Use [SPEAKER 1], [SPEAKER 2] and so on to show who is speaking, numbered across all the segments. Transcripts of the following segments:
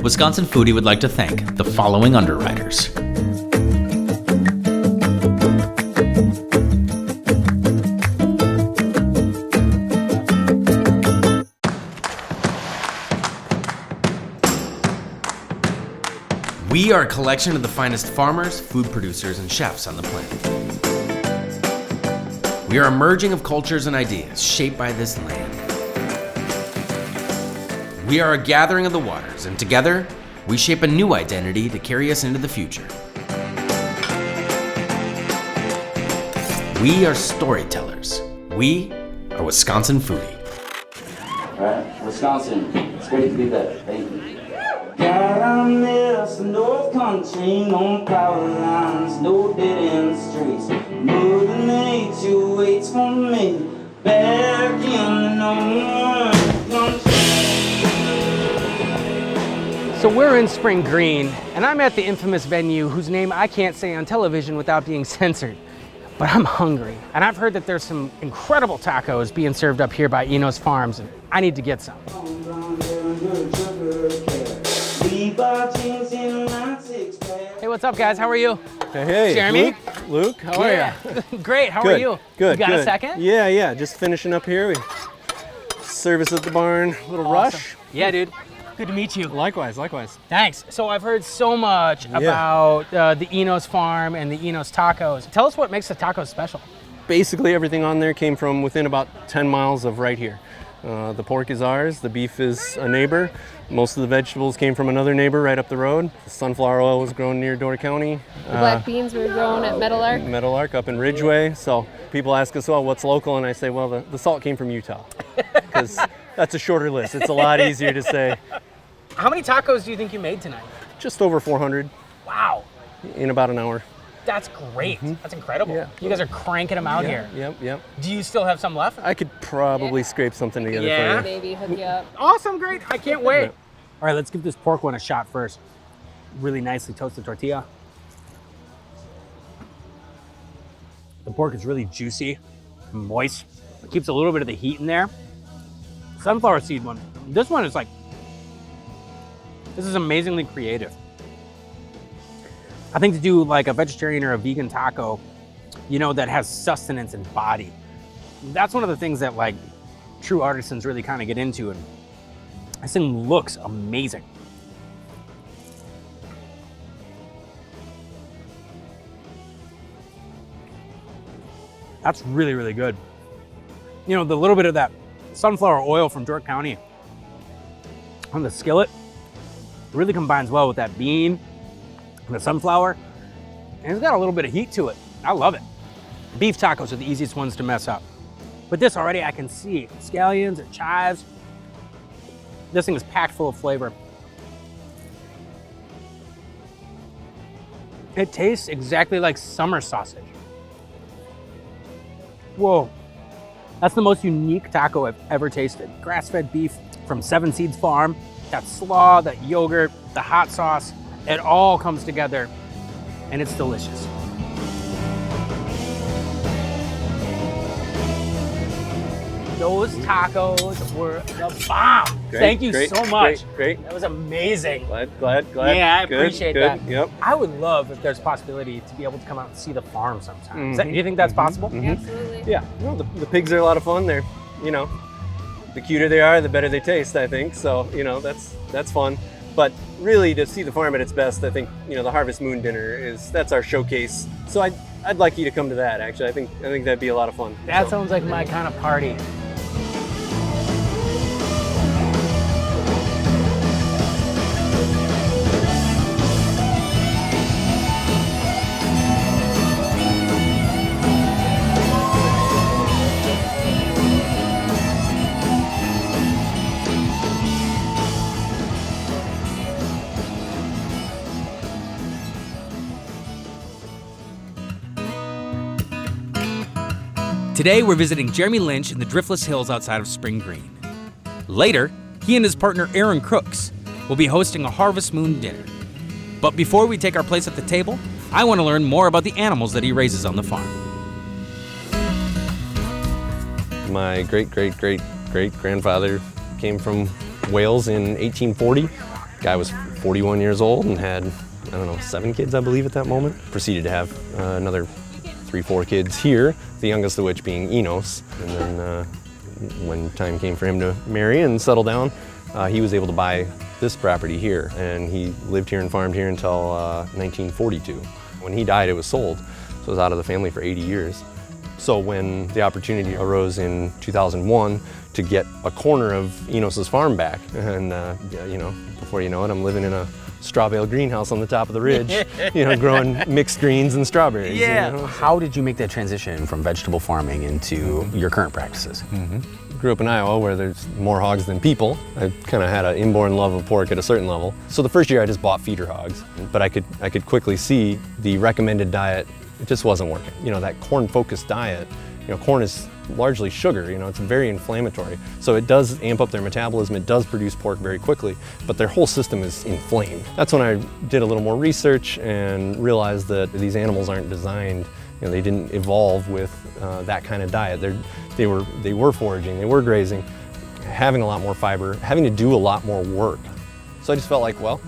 [SPEAKER 1] Wisconsin Foodie would like to thank the following underwriters. We are a collection of the finest farmers, food producers, and chefs on the planet. We are a merging of cultures and ideas shaped by this land. We are a gathering of the waters, and together, we shape a new identity to carry us into the future. We are storytellers. We are Wisconsin Foodie.
[SPEAKER 2] All right, Wisconsin, it's great to be there. Thank you. God, I miss no country, no power lines, no dead-end streets. Mother Nature waits for me back in the country.
[SPEAKER 3] So we're in Spring Green, and I'm at the infamous venue whose name I can't say on television without being censored. But I'm hungry, and I've heard that there's some incredible tacos being served up here by Enos Farms, and I need to get some. Hey, what's up, guys? How are you?
[SPEAKER 4] Hey,
[SPEAKER 3] Jeremy?
[SPEAKER 4] Luke, how are you?
[SPEAKER 3] Great, how are you?
[SPEAKER 4] Good,
[SPEAKER 3] You got
[SPEAKER 4] good.
[SPEAKER 3] a second?
[SPEAKER 4] Yeah, just finishing up here. We service at the barn, a little rush.
[SPEAKER 3] Yeah, dude. Good to meet you.
[SPEAKER 4] Likewise.
[SPEAKER 3] Thanks. So I've heard so much about the Enos Farm and the Enos Tacos. Tell us what makes the tacos special.
[SPEAKER 4] Basically, everything on there came from within about 10 miles of right here. The pork is ours, the beef is a neighbor. Most of the vegetables came from another neighbor right up the road. The sunflower oil was grown near Door County.
[SPEAKER 5] The black beans were grown at Meadowlark.
[SPEAKER 4] Meadowlark up in Ridgeway. So people ask us, well, what's local? And I say, well, the salt came from Utah. Because that's a shorter list. It's a lot easier to say.
[SPEAKER 3] How many tacos do you think you made tonight?
[SPEAKER 4] Just over 400
[SPEAKER 3] Wow.
[SPEAKER 4] in about an hour.
[SPEAKER 3] That's great. That's incredible.
[SPEAKER 4] Yeah.
[SPEAKER 3] You guys are cranking them out here.
[SPEAKER 4] Yep.
[SPEAKER 3] Do you still have some left?
[SPEAKER 4] I could probably scrape something together
[SPEAKER 3] Yeah.
[SPEAKER 4] for you.
[SPEAKER 5] Maybe hook you up.
[SPEAKER 3] Awesome, great. I can't wait. All right, let's give this pork one a shot first. Really nicely toasted tortilla. The pork is really juicy, moist. It keeps a little bit of the heat in there. Sunflower seed one. This one is like, this is amazingly creative. I think to do like a vegetarian or a vegan taco, you know, that has sustenance and body. That's one of the things that like true artisans really kind of get into, and this thing looks amazing. That's really, really good. You know, the little bit of that sunflower oil from Door County on the skillet really combines well with that bean and the sunflower, and it's got a little bit of heat to it. I love it. Beef tacos are the easiest ones to mess up. But this already I can see scallions or chives. This thing is packed full of flavor. It tastes exactly like summer sausage. Whoa. That's the most unique taco I've ever tasted. Grass-fed beef from Seven Seeds Farm. That slaw, that yogurt, the hot sauce, it all comes together and it's delicious. Those tacos were the bomb. Thank you so much.
[SPEAKER 4] Great.
[SPEAKER 3] That was amazing.
[SPEAKER 4] Glad.
[SPEAKER 3] Yeah, I appreciate that.
[SPEAKER 4] Yep.
[SPEAKER 3] I would love if there's a possibility to be able to come out and see the farm sometime. Do you think that's possible?
[SPEAKER 5] Absolutely.
[SPEAKER 4] Yeah. Well, the pigs are a lot of fun. They're, you know, the cuter they are, the better they taste, I think. So, you know, that's fun. But really, to see the farm at its best, I think, you know, the Harvest Moon dinner that's our showcase. So I'd like you to come to that. Actually, I think that'd be a lot of fun.
[SPEAKER 3] That sounds like my kind of party.
[SPEAKER 1] Today, we're visiting Jeremy Lynch in the Driftless Hills outside of Spring Green. Later, he and his partner Aaron Crooks will be hosting a Harvest Moon dinner. But before we take our place at the table, I want to learn more about the animals that he raises on the farm.
[SPEAKER 4] My great-great-great-great-grandfather came from Wales in 1840. Guy was 41 years old and had, I don't know, 7 kids, I believe, at that moment. Proceeded to have another 3-4 kids here, the youngest of which being Enos. And then when time came for him to marry and settle down, he was able to buy this property here, and he lived here and farmed here until 1942. When he died, it was sold, so it was out of the family for 80 years. So when the opportunity arose in 2001 to get a corner of Enos's farm back, and you know, before you know it, I'm living in a straw bale greenhouse on the top of the ridge, you know, growing mixed greens and strawberries.
[SPEAKER 3] Yeah.
[SPEAKER 4] You know?
[SPEAKER 3] How did you make that transition from vegetable farming into your current practices?
[SPEAKER 4] Grew up in Iowa where there's more hogs than people. I kind of had an inborn love of pork at a certain level. So the first year I just bought feeder hogs, but I could quickly see the recommended diet, it just wasn't working. You know, that corn-focused diet, you know, corn is largely sugar, you know, it's very inflammatory. So it does amp up their metabolism, it does produce pork very quickly, but their whole system is inflamed. That's when I did a little more research and realized that these animals aren't designed, you know, they didn't evolve with that kind of diet. They were foraging, they were grazing, having a lot more fiber, having to do a lot more work. So I just felt like, well,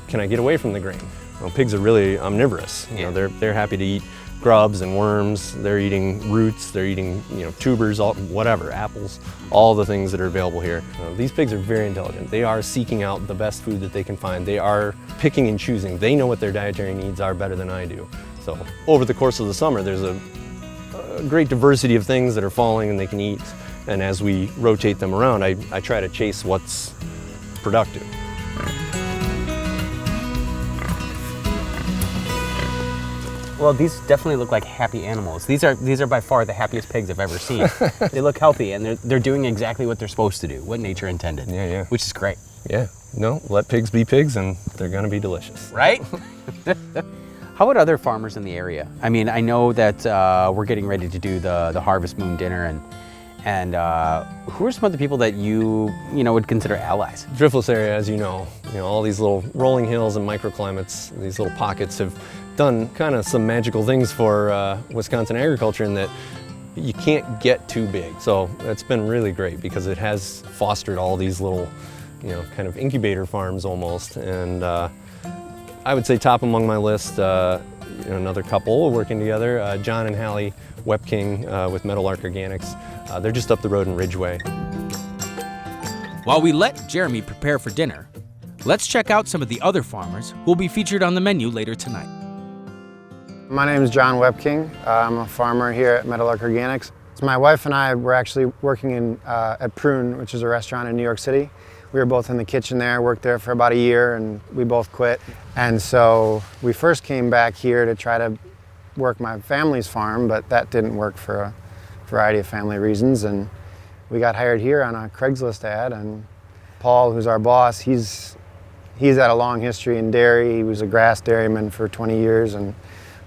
[SPEAKER 4] can I get away from the grain? Well, pigs are really omnivorous. You know, they're happy to eat grubs and worms. They're eating roots. They're eating, you know, tubers, whatever, apples, all the things that are available here. These pigs are very intelligent. They are seeking out the best food that they can find. They are picking and choosing. They know what their dietary needs are better than I do. So over the course of the summer, there's a great diversity of things that are falling and they can eat. And as we rotate them around, I try to chase what's productive.
[SPEAKER 3] Well, these definitely look like happy animals. These are by far the happiest pigs I've ever seen. They look healthy and they're doing exactly what they're supposed to do, what nature intended.
[SPEAKER 4] Yeah.
[SPEAKER 3] Which is great.
[SPEAKER 4] Yeah, no, let pigs be pigs and they're gonna be delicious.
[SPEAKER 3] Right? How about other farmers in the area? I mean, I know that we're getting ready to do the Harvest Moon dinner, and who are some other people that you would consider allies?
[SPEAKER 4] Driftless area, as you know, all these little rolling hills and microclimates, these little pockets have done kind of some magical things for Wisconsin agriculture in that you can't get too big. So it's been really great because it has fostered all these little, kind of incubator farms almost. And I would say top among my list, another couple working together, John and Hallie Wepking with Meadowlark Organics. They're just up the road in Ridgeway.
[SPEAKER 1] While we let Jeremy prepare for dinner, let's check out some of the other farmers who will be featured on the menu later tonight.
[SPEAKER 6] My name is John Wepking. I'm a farmer here at Meadowlark Organics. So my wife and I were actually working at Prune, which is a restaurant in New York City. We were both in the kitchen there, worked there for about a year, and we both quit. And so we first came back here to try to work my family's farm, but that didn't work for a variety of family reasons. And we got hired here on a Craigslist ad, and Paul, who's our boss, he's had a long history in dairy. He was a grass dairyman for 20 years and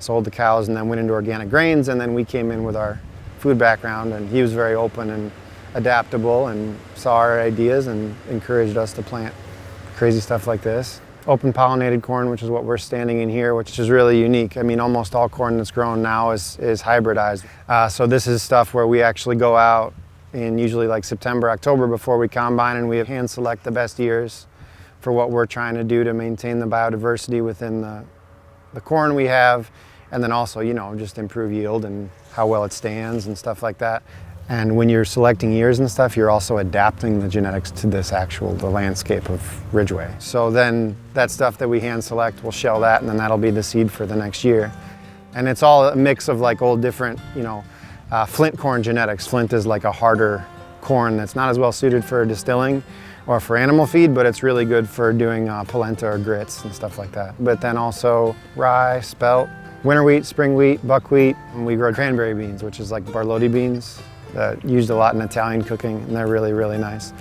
[SPEAKER 6] sold the cows and then went into organic grains, and then we came in with our food background, and he was very open and adaptable and saw our ideas and encouraged us to plant crazy stuff like this. Open pollinated corn, which is what we're standing in here, which is really unique. I mean, almost all corn that's grown now is hybridized. So this is stuff where we actually go out in usually like September, October before we combine, and we hand select the best years for what we're trying to do to maintain the biodiversity within the corn we have, and then also, just improve yield and how well it stands and stuff like that. And when you're selecting years and stuff, you're also adapting the genetics to the landscape of Ridgeway. So then that stuff that we hand select, we'll shell that, and then that'll be the seed for the next year. And it's all a mix of like old different, flint corn genetics. Flint is like a harder corn that's not as well suited for distilling or for animal feed, but it's really good for doing polenta or grits and stuff like that. But then also rye, spelt, winter wheat, spring wheat, buckwheat, and we grow cranberry beans, which is like Barlotti beans. Used a lot in Italian cooking, and they're really, really nice.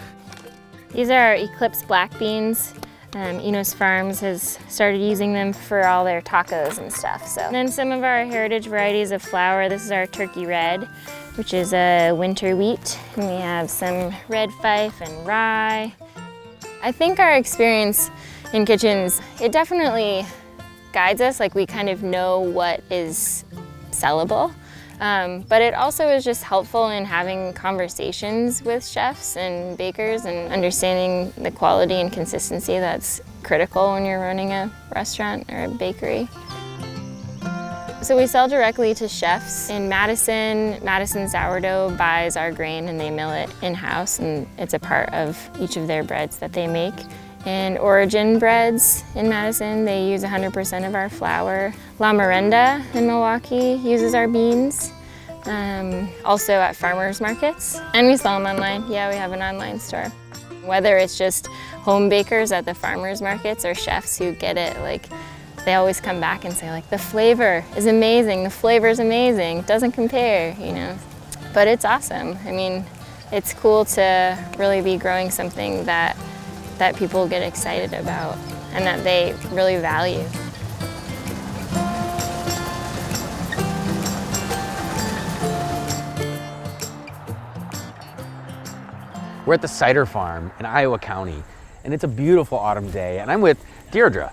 [SPEAKER 7] These are Eclipse black beans. Enos Farms has started using them for all their tacos and stuff. So, and then some of our heritage varieties of flour. This is our Turkey Red, which is a winter wheat, and we have some red fife and rye. I think our experience in kitchens, it definitely guides us. Like, we kind of know what is sellable. But it also is just helpful in having conversations with chefs and bakers and understanding the quality and consistency that's critical when you're running a restaurant or a bakery. So we sell directly to chefs in Madison. Madison Sourdough buys our grain and they mill it in-house, and it's a part of each of their breads that they make. And Origin Breads in Madison, they use 100% of our flour. La Merenda in Milwaukee uses our beans. Also at farmers markets. And we sell them online. Yeah, we have an online store. Whether it's just home bakers at the farmers markets or chefs who get it, like, they always come back and say, like, the flavor is amazing, the flavor is amazing, it doesn't compare, you know. But it's awesome. I mean, it's cool to really be growing something that people get excited about and that they really value.
[SPEAKER 1] We're at the Cider Farm in Iowa County, and it's a beautiful autumn day, and I'm with Deirdre,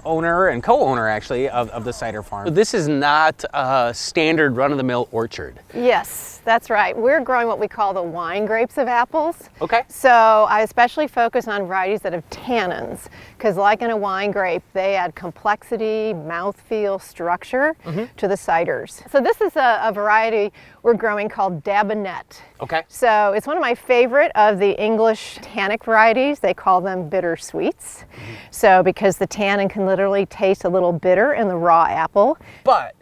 [SPEAKER 1] owner and co-owner actually of the Cider Farm. This is not a standard run-of-the-mill orchard.
[SPEAKER 8] Yes, that's right. We're growing what we call the wine grapes of apples.
[SPEAKER 1] Okay.
[SPEAKER 8] So I especially focus on varieties that have tannins, because like in a wine grape, they add complexity, mouthfeel, structure to the ciders. So this is a variety we're growing called Dabinet.
[SPEAKER 1] Okay.
[SPEAKER 8] So it's one of my favorite of the English tannic varieties. They call them bitter sweets. So because the tannin can literally taste a little bitter in the raw apple.
[SPEAKER 1] But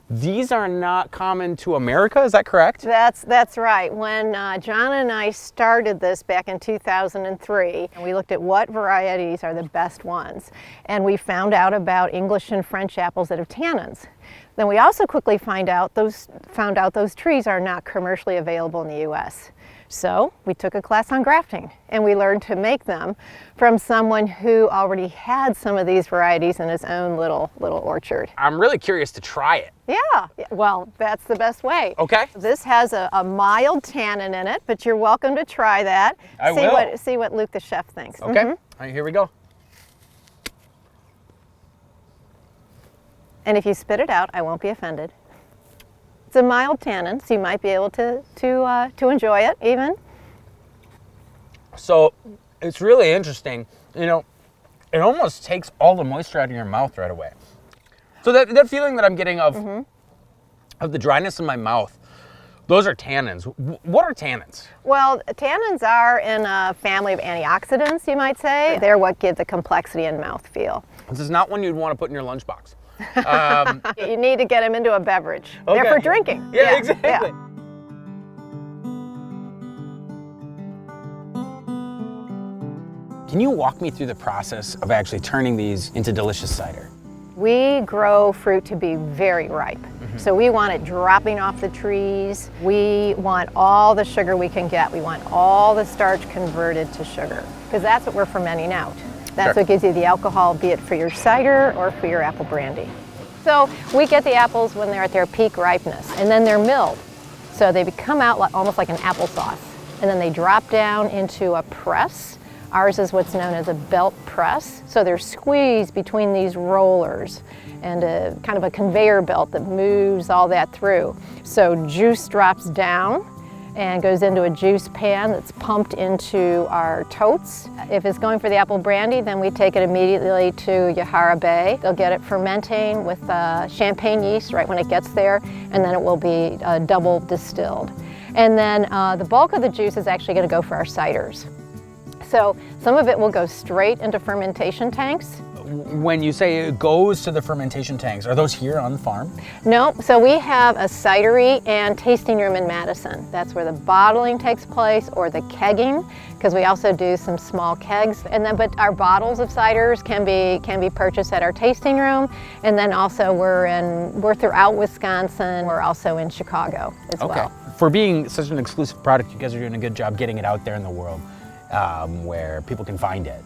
[SPEAKER 1] these are not common to America, is that correct?
[SPEAKER 8] That's right. When John and I started this back in 2003, and we looked at what varieties are the best ones, and we found out about English and French apples that have tannins. Then we also quickly found out those trees are not commercially available in the U.S. So we took a class on grafting, and we learned to make them from someone who already had some of these varieties in his own little orchard.
[SPEAKER 1] I'm really curious to try it.
[SPEAKER 8] Yeah, well, that's the best way.
[SPEAKER 1] Okay.
[SPEAKER 8] This has a mild tannin in it, but you're welcome to try that.
[SPEAKER 1] I will.
[SPEAKER 8] See what Luke the chef thinks.
[SPEAKER 1] Okay. All right, here we go.
[SPEAKER 8] And if you spit it out, I won't be offended. It's a mild tannin, so you might be able to enjoy it even.
[SPEAKER 1] So it's really interesting. You know, it almost takes all the moisture out of your mouth right away. So that feeling that I'm getting of the dryness in my mouth, those are tannins. What are tannins?
[SPEAKER 8] Well, tannins are in a family of antioxidants, you might say. They're what give the complexity and mouthfeel.
[SPEAKER 1] This is not one you'd want to put in your lunchbox.
[SPEAKER 8] You need to get them into a beverage.
[SPEAKER 1] Okay.
[SPEAKER 8] They're for drinking.
[SPEAKER 1] Yeah, exactly.
[SPEAKER 8] Yeah.
[SPEAKER 1] Can you walk me through the process of actually turning these into delicious cider?
[SPEAKER 8] We grow fruit to be very ripe. So we want it dropping off the trees. We want all the sugar we can get. We want all the starch converted to sugar, because that's what we're fermenting out. That's what gives you the alcohol, be it for your cider or for your apple brandy. So we get the apples when they're at their peak ripeness, and then they're milled. So they come out almost like an applesauce, and then they drop down into a press. Ours is what's known as a belt press. So they're squeezed between these rollers and a kind of a conveyor belt that moves all that through. So juice drops down and goes into a juice pan that's pumped into our totes. If it's going for the apple brandy, then we take it immediately to Yahara Bay. They'll get it fermenting with champagne yeast right when it gets there, and then it will be double distilled. And then the bulk of the juice is actually going to go for our ciders. So some of it will go straight into fermentation tanks.
[SPEAKER 1] When you say it goes to the fermentation tanks, are those here on the farm?
[SPEAKER 8] No, so we have a cidery and tasting room in Madison. That's where the bottling takes place, or the kegging, because we also do some small kegs. And then, but our bottles of ciders can be purchased at our tasting room. And then also we're throughout Wisconsin. We're also in Chicago as well.
[SPEAKER 1] For being such an exclusive product, you guys are doing a good job getting it out there in the world. Where people can find it.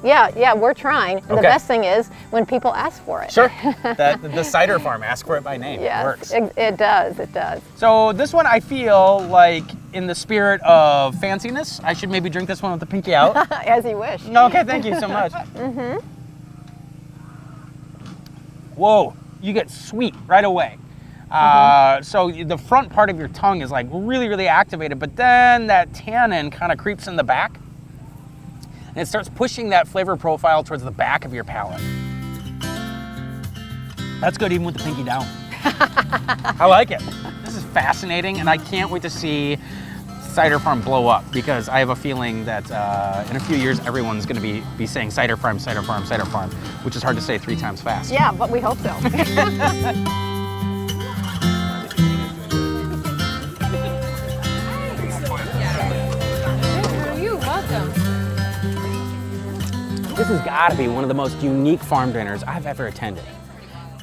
[SPEAKER 8] Yeah, we're trying. And the best thing is when people ask for it.
[SPEAKER 1] Sure. The Cider Farm, ask for it by name.
[SPEAKER 8] Yes,
[SPEAKER 1] it works.
[SPEAKER 8] It does.
[SPEAKER 1] So this one, I feel like in the spirit of fanciness, I should maybe drink this one with the pinky out.
[SPEAKER 8] As you wish.
[SPEAKER 1] Okay, thank you so much. Whoa, you get sweet right away.
[SPEAKER 3] So the front part of your tongue is like really, really activated, but then that tannin kind of creeps in the back and it starts pushing that flavor profile towards the back of your palate. That's good even with the pinky down. I like it. This is fascinating and I can't wait to see Cider Farm blow up because I have a feeling that in a few years everyone's going to be saying Cider Farm, Cider Farm, Cider Farm, which is hard to say 3 times fast.
[SPEAKER 8] Yeah, but we hope so.
[SPEAKER 5] You're welcome.
[SPEAKER 3] This has got to be one of the most unique farm dinners I've ever attended.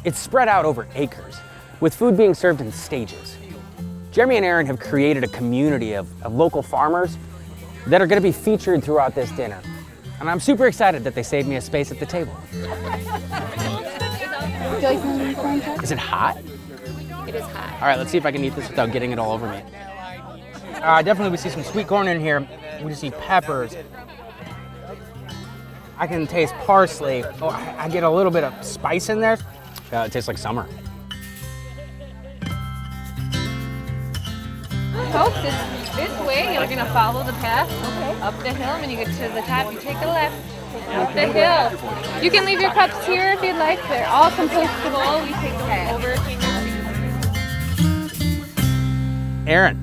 [SPEAKER 3] It's spread out over acres, with food being served in stages. Jeremy and Aaron have created a community of local farmers that are going to be featured throughout this dinner. And I'm super excited that they saved me a space at the table. Is it hot?
[SPEAKER 5] It is hot.
[SPEAKER 3] All right, let's see if I can eat this without getting it all over me. Definitely we see some sweet corn in here. We see peppers. I can taste parsley. Oh, I get a little bit of spice in there. It tastes like summer.
[SPEAKER 5] Folks, it's this way. You're gonna follow the path up the hill. When you get to the top, you take a left up the hill. You can leave your cups here if you'd like. They're all compostable. We take them over.
[SPEAKER 3] Aaron,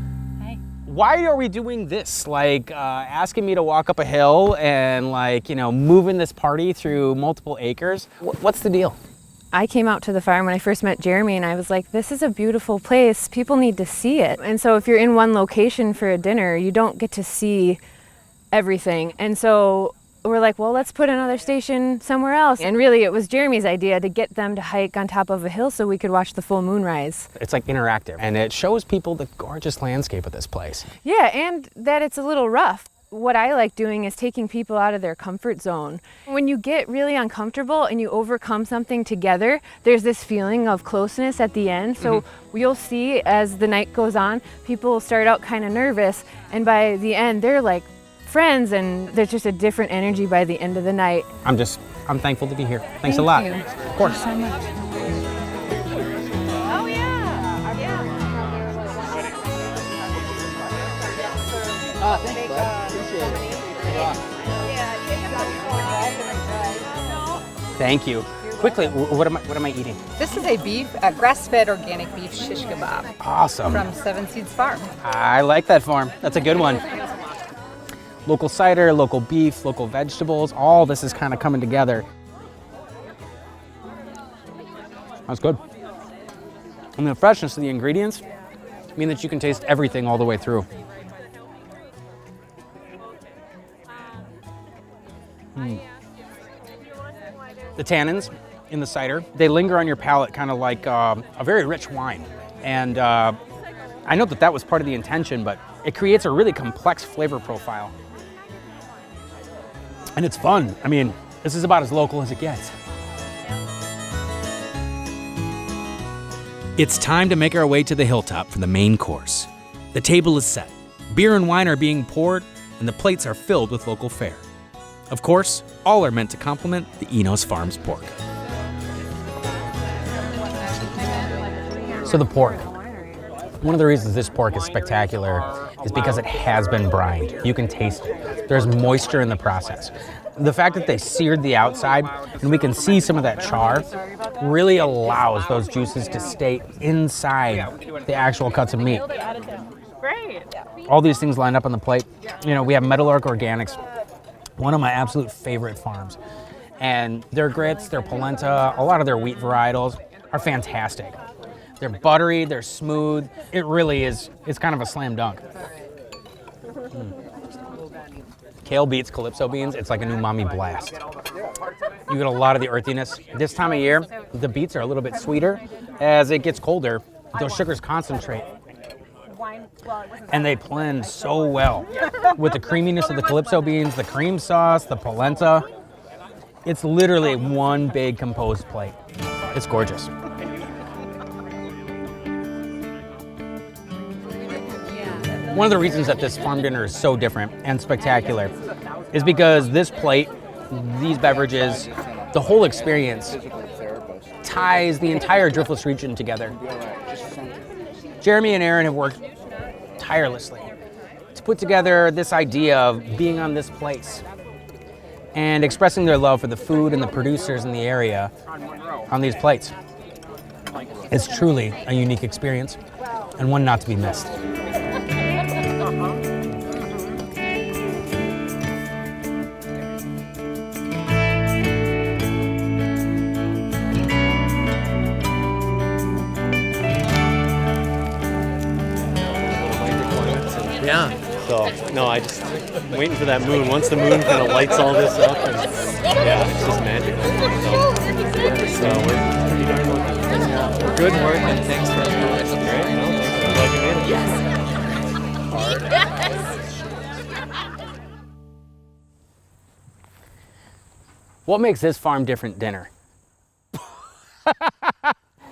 [SPEAKER 3] why are we doing this? Like asking me to walk up a hill and like, moving this party through multiple acres. What's the deal?
[SPEAKER 9] I came out to the farm when I first met Jeremy and I was like, this is a beautiful place. People need to see it. And so if you're in one location for a dinner, you don't get to see everything. And so we're like, well, let's put another station somewhere else. And really it was Jeremy's idea to get them to hike on top of a hill so we could watch the full moon rise.
[SPEAKER 3] It's like interactive and it shows people the gorgeous landscape of this place.
[SPEAKER 9] Yeah, and that it's a little rough. What I like doing is taking people out of their comfort zone. When you get really uncomfortable and you overcome something together, there's this feeling of closeness at the end. So you'll see as the night goes on, people start out kind of nervous, and by the end, they're like friends, and there's just a different energy by the end of the night.
[SPEAKER 3] I'm thankful to be here. Thanks a lot. Of course.
[SPEAKER 9] So much.
[SPEAKER 3] Thank you. Quickly, what am I eating?
[SPEAKER 10] This is a grass-fed organic beef shish kebab.
[SPEAKER 3] Awesome.
[SPEAKER 10] From Seven Seeds Farm.
[SPEAKER 3] I like that farm. That's a good one. Local cider, local beef, local vegetables, all this is kind of coming together. That's good. And the freshness of the ingredients mean that you can taste everything all the way through. The tannins in the cider, they linger on your palate kind of like a very rich wine. And I know that was part of the intention, but it creates a really complex flavor profile. And it's fun. I mean, this is about as local as it gets.
[SPEAKER 1] It's time to make our way to the hilltop for the main course. The table is set. Beer and wine are being poured, and the plates are filled with local fare. Of course, all are meant to complement the Enos Farms pork.
[SPEAKER 3] So the pork. One of the reasons this pork is spectacular is because it has been brined. You can taste it. There's moisture in the process. The fact that they seared the outside and we can see some of that char really allows those juices to stay inside the actual cuts of meat. All these things lined up on the plate. We have Meadowlark Organics, one of my absolute favorite farms. And their grits, their polenta, a lot of their wheat varietals are fantastic. They're buttery, they're smooth. It really is, it's kind of a slam dunk. Kale beets calypso beans, it's like an umami blast. You get a lot of the earthiness. This time of year, the beets are a little bit sweeter. As it gets colder, those sugars concentrate. And they blend so well with the creaminess of the calypso beans, the cream sauce, the polenta. It's literally one big composed plate. It's gorgeous. One of the reasons that this farm dinner is so different and spectacular is because this plate, these beverages, the whole experience ties the entire Driftless region together. Jeremy and Aaron have worked tirelessly to put together this idea of being on this place and expressing their love for the food and the producers in the area on these plates. It's truly a unique experience and one not to be missed.
[SPEAKER 4] Yeah. So, no, I'm waiting for that moon. Once the moon kind of lights all this up, and yeah, it's just magic. So we're good work, and thanks for great. No,
[SPEAKER 3] What makes this farm different dinner?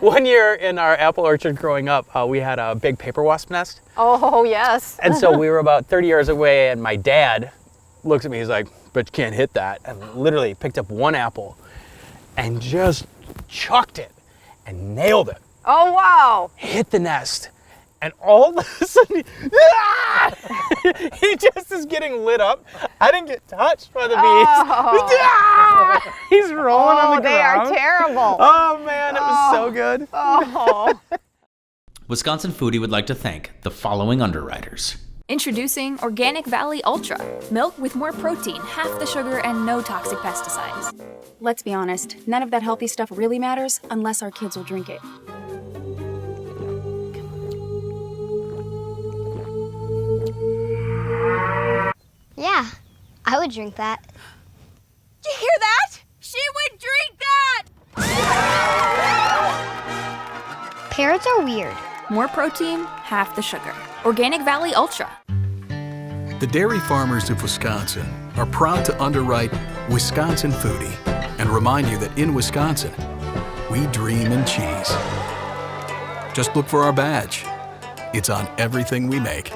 [SPEAKER 3] One year in our apple orchard growing up, we had a big paper wasp nest.
[SPEAKER 8] Oh, yes.
[SPEAKER 3] And so we were about 30 yards away, and my dad looks at me, he's like, but you can't hit that. And literally picked up one apple and just chucked it and nailed it.
[SPEAKER 8] Oh, wow.
[SPEAKER 3] Hit the nest. And all of a sudden, he just is getting lit up. I didn't get touched by the bees.
[SPEAKER 8] Oh.
[SPEAKER 3] He's rolling on the ground.
[SPEAKER 8] They are terrible.
[SPEAKER 3] Oh man, it was so good.
[SPEAKER 8] Oh.
[SPEAKER 1] Wisconsin Foodie would like to thank the following underwriters.
[SPEAKER 11] Introducing Organic Valley Ultra. Milk with more protein, half the sugar, and no toxic pesticides.
[SPEAKER 12] Let's be honest, none of that healthy stuff really matters unless our kids will drink it.
[SPEAKER 13] Yeah, I would drink that.
[SPEAKER 11] Did you hear that? She would drink that!
[SPEAKER 13] Parrots are weird.
[SPEAKER 11] More protein, half the sugar. Organic Valley Ultra.
[SPEAKER 14] The dairy farmers of Wisconsin are proud to underwrite Wisconsin Foodie and remind you that in Wisconsin, we dream in cheese. Just look for our badge. It's on everything we make.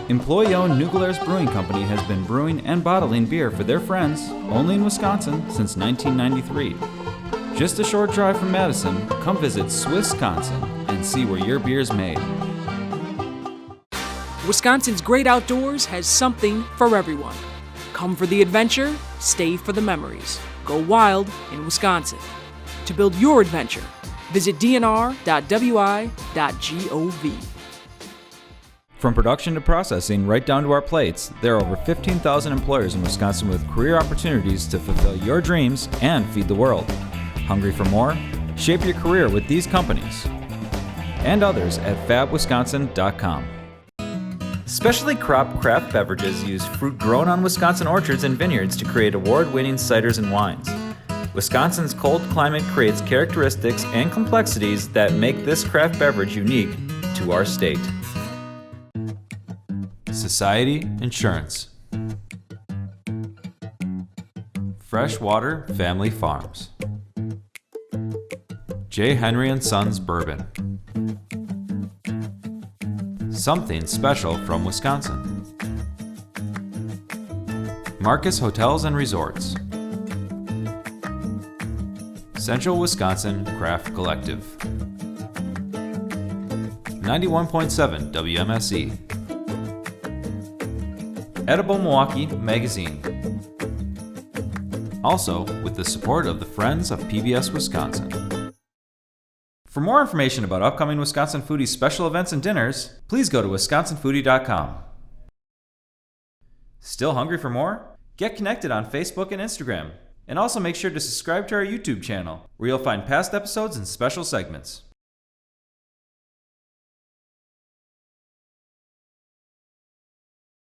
[SPEAKER 15] Employee-owned New Glarus Brewing Company has been brewing and bottling beer for their friends only in Wisconsin since 1993. Just a short drive from Madison, come visit Swissconsin and see where your beer's made.
[SPEAKER 16] Wisconsin's great outdoors has something for everyone. Come for the adventure, stay for the memories. Go wild in Wisconsin. To build your adventure, visit dnr.wi.gov.
[SPEAKER 15] From production to processing, right down to our plates, there are over 15,000 employers in Wisconsin with career opportunities to fulfill your dreams and feed the world. Hungry for more? Shape your career with these companies and others at fabwisconsin.com. Specialty crop craft beverages use fruit grown on Wisconsin orchards and vineyards to create award-winning ciders and wines. Wisconsin's cold climate creates characteristics and complexities that make this craft beverage unique to our state. Society Insurance. Freshwater Family Farms. J. Henry & Sons Bourbon. Something special from Wisconsin. Marcus Hotels and Resorts. Central Wisconsin Craft Collective. 91.7 WMSE. Edible Milwaukee Magazine. Also, with the support of the Friends of PBS Wisconsin. For more information about upcoming Wisconsin Foodie special events and dinners, please go to wisconsinfoodie.com. Still hungry for more? Get connected on Facebook and Instagram. And also make sure to subscribe to our YouTube channel, where you'll find past episodes and special segments.